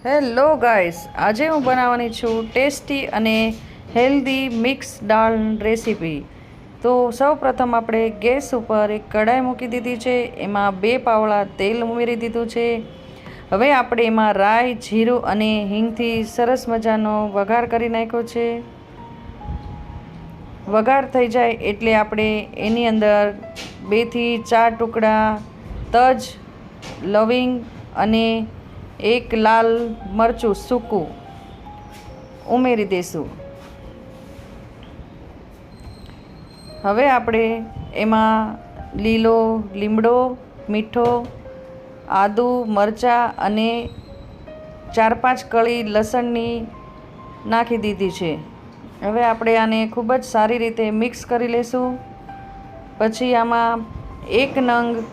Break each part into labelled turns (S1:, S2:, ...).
S1: Hello guys, આજે હું બનાવવાની છું ટેસ્ટી અને હેલ્ધી મિક્સ દાળ રેસીપી. તો સૌપ્રથમ આપણે ગેસ ઉપર એક કઢાઈ મૂકી દીધી છે. એમાં 2 પાવડા તેલ ઉમેરી દીધું છે. હવે આપણે એમાં રાઈ, જીરું અને હિંગથી સરસ મજાનો વઘાર કરી નાખ્યો છે. વઘાર થઈ જાય એટલે આપણે એની અંદર 2 થી 4 ટુકડા તજ, લવિંગ અને 1 લાલ મરચું સૂકું ઉમેરી દઈશું. હવે આપણે એમાં લીલો લીમડો, મીઠો, આદુ, મરચાં અને 4-5 કળી લસણની નાખી દીધી છે. હવે આપણે આને ખૂબ જ સારી રીતે મિક્સ કરી લઈશું. પછી આમાં 1 નંગ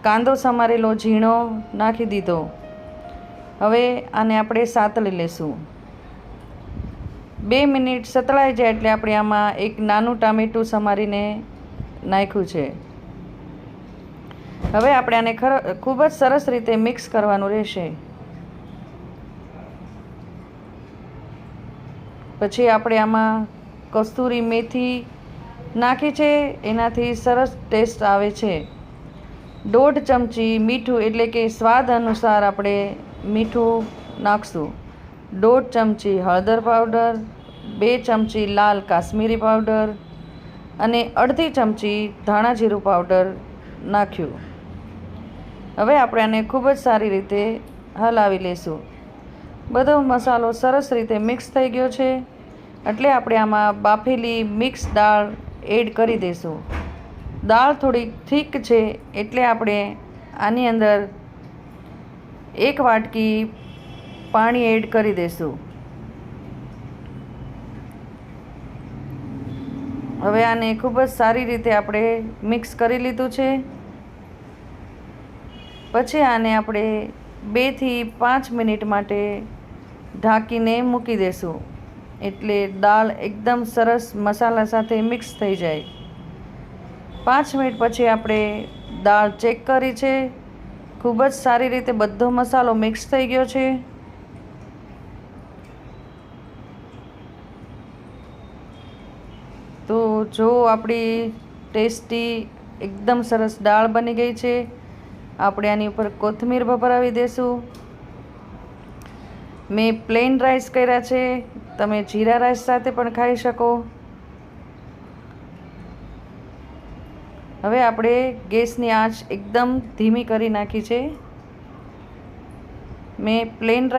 S1: કાંદો સમારેલો ઝીણો નાખી દીધો. હવે આને આપણે સાતળી લઈશું. 2 મિનિટ સતળાઈ જાય એટલે આપણે આમાં 1 નાનું ટામેટું સમારીને નાખ્યું છે. હવે આપણે આને ખૂબ જ સરસ રીતે મિક્સ કરવાનું રહેશે. પછી આપણે આમાં કસ્તુરી મેથી નાખી છે, એનાથી સરસ ટેસ્ટ આવે છે. 1.5 ચમચી મીઠું, એટલે કે સ્વાદ અનુસાર આપણે મીઠું નાખશું. 1.5 ચમચી હળદર પાવડર, 2 ચમચી લાલ કાશ્મીરી પાવડર અને 1/2 ચમચી ધાણા જીરું પાવડર નાખ્યું. હવે આપણે આને ખૂબ જ સારી રીતે હલાવી લઈશું. બધો મસાલો સરસ રીતે મિક્સ થઈ ગયો છે એટલે આપણે આમાં બાફેલી મિક્સ દાળ એડ કરી દઈશું. દાળ થોડી થીક છે એટલે આપણે આની અંદર 1 વાટકી પાણી એડ કરી દઈશું. હવે આને ખૂબ જ સારી રીતે આપણે મિક્સ કરી લીધું છે. પછી આને આપણે 2 થી 5 મિનિટ માટે ઢાંકીને મૂકી દઈશું, એટલે દાળ એકદમ સરસ મસાલા સાથે મિક્સ થઈ જાય. 5 મિનિટ પછી આપણે દાળ ચેક કરી છે. ખૂબ જ સારી રીતે બધો મસાલો મિક્સ થઈ ગયો છે. તો જો આપણી ટેસ્ટી એકદમ સરસ દાળ બની ગઈ છે. આપણે આની ઉપર કોથમીર ભભરાવી દઈશું. મેં પ્લેન રાઈસ કર્યા છે, તમે જીરા રાઈસ સાથે પણ ખાઈ શકો. હવે આપણે ગેસની આંચ એકદમ ધીમી કરી નાખી છે. મેં પ્લેન